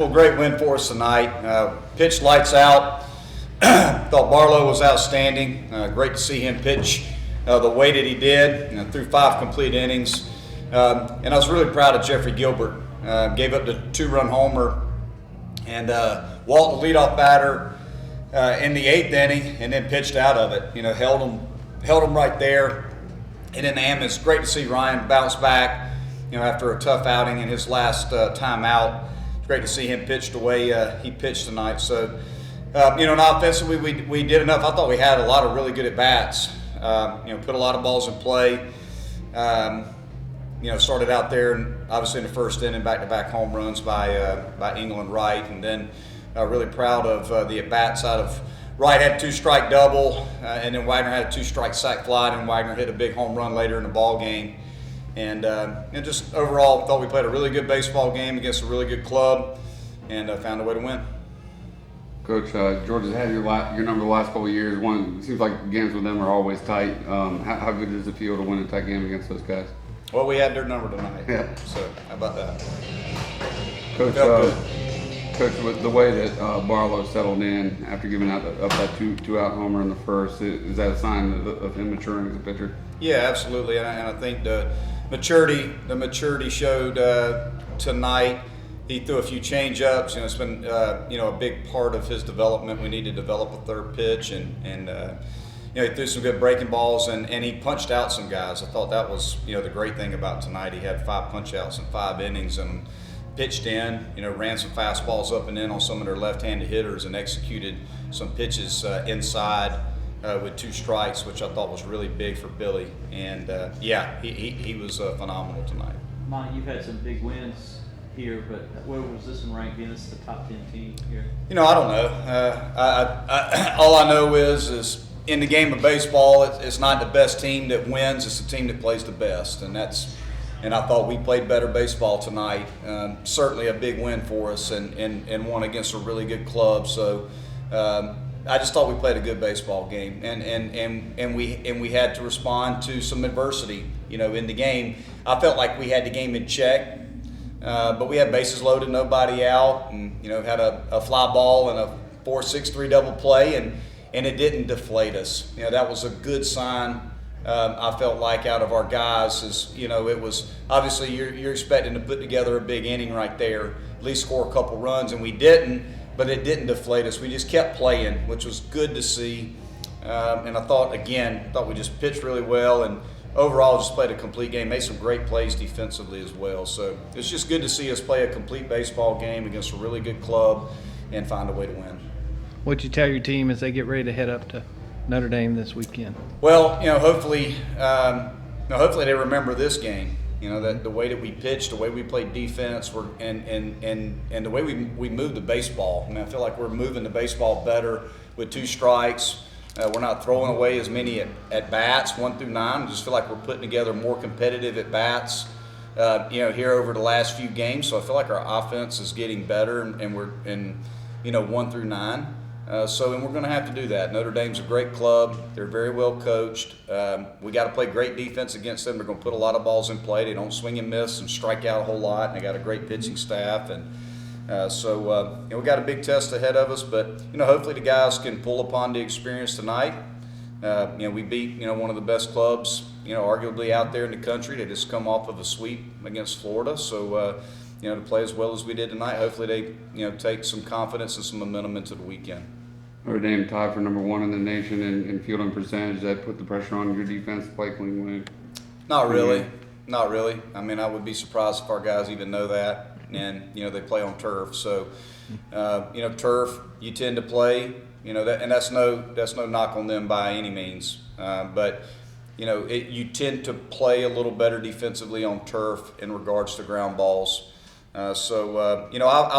Well, great win for us tonight. Pitched lights out. Thought Barlow was outstanding. Great to see him pitch the way that he did, through 5 complete innings. And I was really proud of Jeffrey Gilbert. Gave up the 2-run homer, and Walton, the leadoff batter, in the 8th inning, and then pitched out of it. Held him right there. And in the end, it's great to see Ryan bounce back. After a tough outing in his last time out. It's great to see him pitch the way he pitched tonight. So, and offensively, we did enough. I thought we had a lot of really good at bats. Put a lot of balls in play. Started out there, and obviously in the first inning, back-to-back home runs by England Wright, and then really proud of the at bats out of Wright. Had a 2-strike double, and then Wagner had a 2-strike sac fly, and Wagner hit a big home run later in the ball game. And just overall, thought we played a really good baseball game against a really good club, and found a way to win. Coach, Georgia's had your number the last couple of years. It seems like games with them are always tight. How good does it feel to win a tight game against those guys? Well, we had their number tonight. Yeah. So how about that? Coach, with the way that Barlow settled in after giving up that two-out homer in the first, is that a sign of him maturing as a pitcher? Yeah, absolutely, and I think the maturity showed tonight. He threw a few change-ups. It's been a big part of his development. We need to develop a third pitch, and he threw some good breaking balls, and he punched out some guys. I thought that was the great thing about tonight. He had 5 punch-outs in 5 innings and pitched in. Ran some fastballs up and in on some of their left-handed hitters and executed some pitches inside with 2 strikes, which I thought was really big for Billy. And he was phenomenal tonight. Monte, you've had some big wins here, but where was this one ranked against the top 10 team here? I don't know. All I know is in the game of baseball, it's not the best team that wins; it's the team that plays the best, and I thought we played better baseball tonight. Certainly a big win for us, and one against a really good club. So I just thought we played a good baseball game, and we had to respond to some adversity. In the game, I felt like we had the game in check. But we had bases loaded, nobody out, and had a fly ball and a 4-6-3 double play, and it didn't deflate us. That was a good sign. I felt like out of our guys is it was obviously you're expecting to put together a big inning right there, at least score a couple runs, and we didn't. But it didn't deflate us. We just kept playing, which was good to see. And I thought we just pitched really well, and overall just played a complete game, made some great plays defensively as well. So it's just good to see us play a complete baseball game against a really good club and find a way to win. What'd you tell your team as they get ready to head up to Notre Dame this weekend? Well, hopefully they remember this game. That the way that we pitched, the way we played defense, and the way we moved the baseball. I feel like we're moving the baseball better with 2 strikes. We're not throwing away as many at bats 1 through 9. I just feel like we're putting together more competitive at bats, here over the last few games. So I feel like our offense is getting better, and we're in 1 through 9. And we're going to have to do that. Notre Dame's a great club. They're very well coached. We got to play great defense against them. They're going to put a lot of balls in play. They don't swing and miss and strike out a whole lot. And they got a great pitching staff. And we got a big test ahead of us. But hopefully the guys can pull upon the experience tonight. We beat one of the best clubs arguably out there in the country. They just come off of a sweep against Florida. So to play as well as we did tonight, hopefully they take some confidence and some momentum into the weekend. Notre Dame tied for number 1 in the nation in fielding percentage. That put the pressure on your defense to play clean win? Not really. I would be surprised if our guys even know that. And they play on turf, so turf you tend to play. And that's no knock on them by any means. But you tend to play a little better defensively on turf in regards to ground balls. I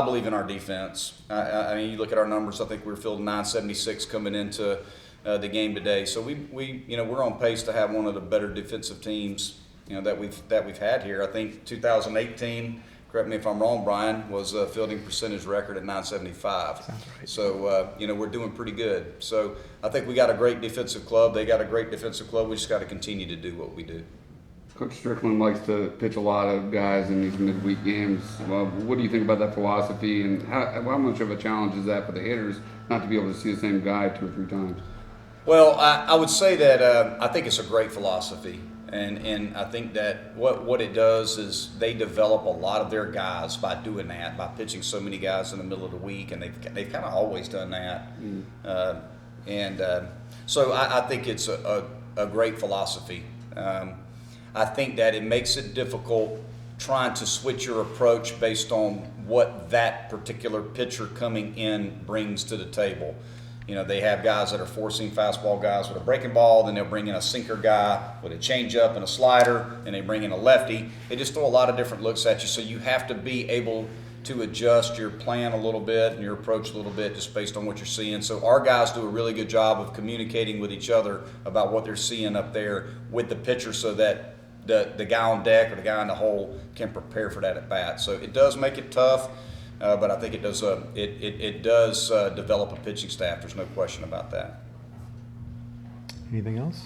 believe in our defense. You look at our numbers. I think we were fielding 976 coming into the game today. So we're on pace to have one of the better defensive teams that we've had here. I think 2018. Correct me if I'm wrong, Brian, was a fielding percentage record at 975. Sounds right. So we're doing pretty good. So I think we got a great defensive club. They got a great defensive club. We just got to continue to do what we do. Coach Strickland likes to pitch a lot of guys in these midweek games. Well, what do you think about that philosophy, and how much of a challenge is that for the hitters not to be able to see the same guy 2 or 3 times? Well, I would say that I think it's a great philosophy, and I think that what it does is they develop a lot of their guys by doing that, by pitching so many guys in the middle of the week, and they've kind of always done that. So I think it's a great philosophy. I think that it makes it difficult trying to switch your approach based on what that particular pitcher coming in brings to the table. You know, they have guys that are forcing fastball guys with a breaking ball, then they'll bring in a sinker guy with a changeup and a slider, and they bring in a lefty. They just throw a lot of different looks at you, so you have to be able to adjust your plan a little bit and your approach a little bit just based on what you're seeing. So our guys do a really good job of communicating with each other about what they're seeing up there with the pitcher so that the guy on deck or the guy in the hole can prepare for that at bat. So it does make it tough, but I think it does develop a pitching staff. There's no question about that. Anything else?